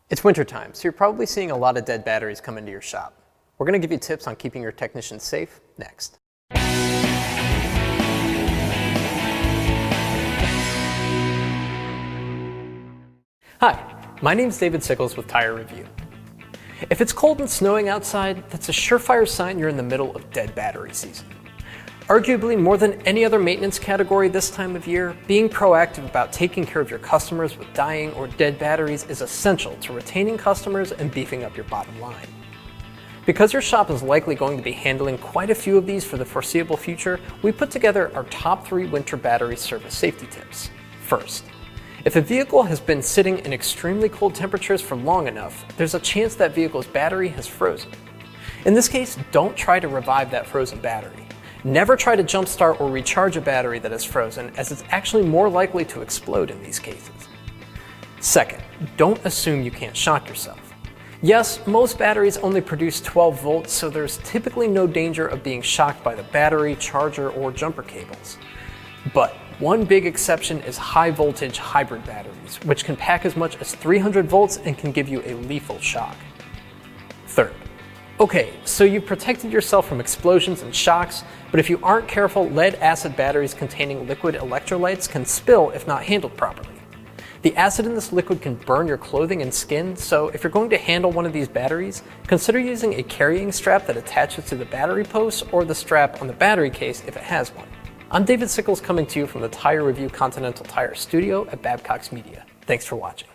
It's wintertime, so you're probably seeing a lot of dead batteries come into your shop. We're going to give you tips on keeping your technicians safe next. Hi, my name is David Sickels with Tire Review. If it's cold and snowing outside, that's a surefire sign you're in the middle of dead battery season. Arguably more than any other maintenance category this time of year, being proactive about taking care of your customers with dying or dead batteries is essential to retaining customers and beefing up your bottom line. Because your shop is likely going to be handling quite a few of these for the foreseeable future, we put together our top 3 winter battery service safety tips. First, if a vehicle has been sitting in extremely cold temperatures for long enough, there's a chance that vehicle's battery has frozen. In this case, don't try to revive that frozen battery. Never try to jumpstart or recharge a battery that is frozen, as it's actually more likely to explode in these cases. Second, don't assume you can't shock yourself. Yes, most batteries only produce 12 volts, so there's typically no danger of being shocked by the battery, charger, or jumper cables. But one big exception is high voltage hybrid batteries, which can pack as much as 300 volts and can give you a lethal shock. Third, okay, so you've protected yourself from explosions and shocks, but if you aren't careful, lead-acid batteries containing liquid electrolytes can spill if not handled properly. The acid in this liquid can burn your clothing and skin, so if you're going to handle one of these batteries, consider using a carrying strap that attaches to the battery post or the strap on the battery case if it has one. I'm David Sickels, coming to you from the Tire Review Continental Tire Studio at Babcox Media. Thanks for watching.